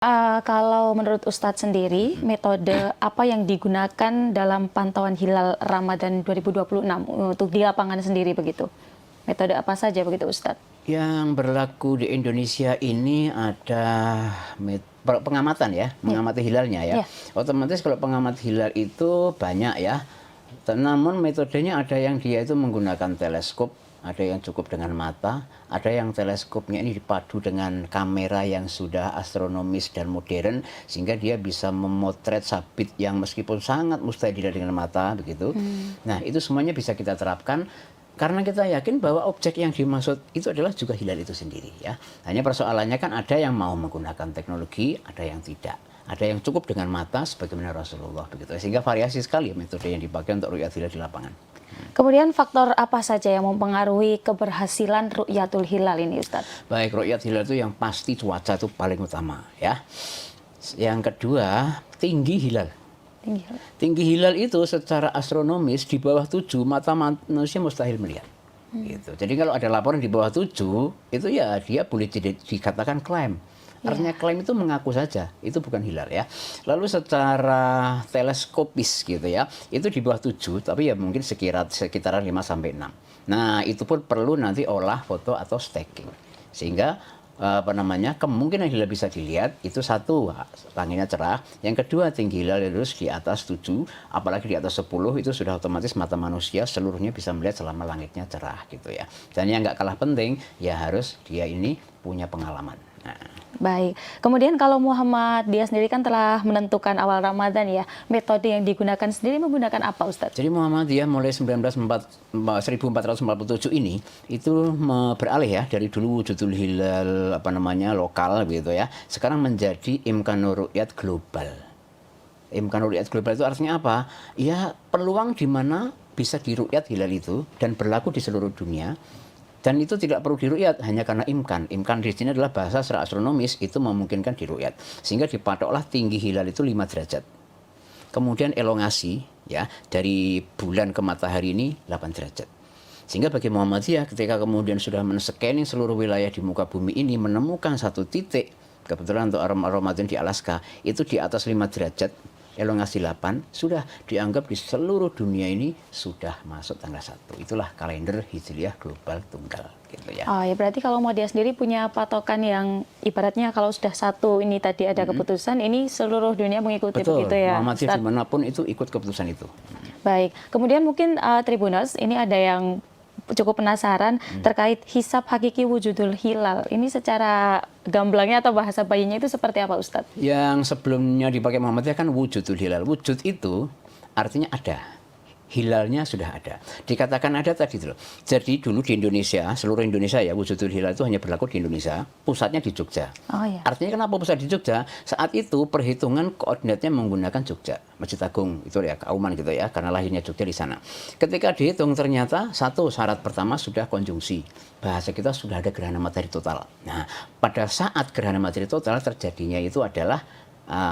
Kalau menurut Ustadz sendiri, metode apa yang digunakan dalam pantauan hilal Ramadan 2026 untuk di lapangan sendiri begitu? Metode apa saja begitu Ustadz? Yang berlaku di Indonesia ini ada pengamatan ya, mengamati hilalnya ya. Otomatis kalau pengamat hilal itu banyak ya. Namun metodenya ada yang dia itu menggunakan teleskop, ada yang cukup dengan mata, ada yang teleskopnya ini dipadu dengan kamera yang sudah astronomis dan modern sehingga dia bisa memotret sabit yang meskipun sangat mustahil dilihat dengan mata begitu. Nah, itu semuanya bisa kita terapkan karena kita yakin bahwa objek yang dimaksud itu adalah juga hilal itu sendiri ya. Hanya persoalannya kan ada yang mau menggunakan teknologi, ada yang tidak. Ada yang cukup dengan mata sebagaimana Rasulullah begitu. Sehingga variasi sekali metode yang dipakai untuk ru'yat hilal di lapangan. Kemudian faktor apa saja yang mempengaruhi keberhasilan ru'yatul hilal ini Ustadz? Baik, ru'yat hilal itu yang pasti cuaca itu paling utama ya. Yang kedua, tinggi hilal. Tinggi hilal itu secara astronomis di bawah 7 mata manusia mustahil melihat. Gitu. Jadi kalau ada laporan di bawah 7 itu ya dia boleh dikatakan klaim. Artinya klaim itu mengaku saja, itu bukan hilal ya. Lalu secara teleskopis gitu ya, itu di bawah 7, tapi ya mungkin sekitaran 5 sampai 6. Nah, itu pun perlu nanti olah foto atau stacking. Sehingga kemungkinan hilal bisa dilihat itu satu, langitnya cerah. Yang kedua, tinggi hilal terus di atas 7, apalagi di atas 10 itu sudah otomatis mata manusia seluruhnya bisa melihat selama langitnya cerah gitu ya. Dan yang nggak kalah penting, ya harus dia ini punya pengalaman. Nah. Baik, kemudian kalau Muhammadiyah sendiri kan telah menentukan awal Ramadan ya, metode yang digunakan sendiri menggunakan apa Ustadz? Jadi Muhammadiyah mulai 1447 ini itu beralih ya dari dulu wujudul hilal lokal gitu ya, sekarang menjadi imkanur ru'yat global. Imkanur ru'yat global itu artinya apa? Ya peluang di mana bisa diru'yat hilal itu dan berlaku di seluruh dunia. Dan itu tidak perlu diru'yat hanya karena imkan. Imkan di sini adalah bahasa secara astronomis itu memungkinkan diru'yat. Sehingga dipatoklah tinggi hilal itu 5 derajat. Kemudian elongasi ya dari bulan ke matahari ini 8 derajat. Sehingga bagi Muhammadiyah ketika kemudian sudah men-scanning seluruh wilayah di muka bumi ini menemukan satu titik, kebetulan untuk Ramadan di Alaska itu di atas 5 derajat. Elongasi 8 sudah dianggap di seluruh dunia ini sudah masuk tanggal 1. Itulah kalender Hijriyah global tunggal gitu ya. Oh ya, berarti kalau Muhammadiyah sendiri punya patokan yang ibaratnya kalau sudah satu ini tadi ada keputusan, ini seluruh dunia mengikuti. Betul, begitu ya. Muhammadiyah dimanapun itu ikut keputusan itu. Baik, kemudian mungkin Tribuners ini ada yang cukup penasaran terkait hisab hakiki wujudul hilal. Ini secara gamblangnya atau bahasa bayinya itu seperti apa Ustadz? Yang sebelumnya dipakai Muhammadiyah kan wujudul hilal. Wujud itu artinya ada. Hilalnya sudah ada. Dikatakan ada tadi dulu. Jadi dulu di Indonesia, seluruh Indonesia ya, wujudul hilal itu hanya berlaku di Indonesia. Pusatnya di Jogja. Oh, iya. Artinya kenapa pusat di Jogja? Saat itu perhitungan koordinatnya menggunakan Jogja. Masjid Agung itu ya, Kauman gitu ya, karena lahirnya Jogja di sana. Ketika dihitung ternyata satu syarat pertama sudah konjungsi. Bahasa kita sudah ada gerhana matahari total. Nah, pada saat gerhana matahari total terjadinya itu adalah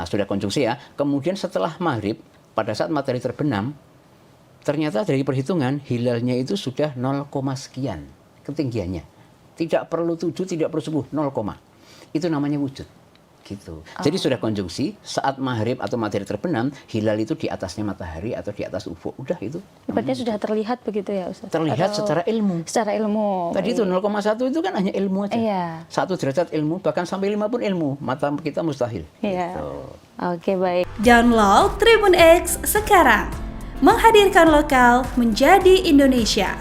sudah konjungsi ya. Kemudian setelah maghrib, pada saat matahari terbenam, ternyata dari perhitungan hilalnya itu sudah 0, sekian ketinggiannya. Tidak perlu 7, tidak perlu 10, 0, itu namanya wujud. Gitu. Jadi sudah konjungsi saat maghrib atau matahari terbenam, hilal itu di atasnya matahari atau di atas ufuk. Udah itu. Berarti sudah terlihat begitu ya Ustaz? Terlihat atau secara ilmu. Secara ilmu. Tadi itu 0,1 itu kan hanya ilmu aja. Iya. 1 derajat ilmu, bahkan sampai 5 pun ilmu. Mata kita mustahil. Iya. Gitu. Oke, baik. Download Tribun X sekarang. Menghadirkan lokal menjadi Indonesia.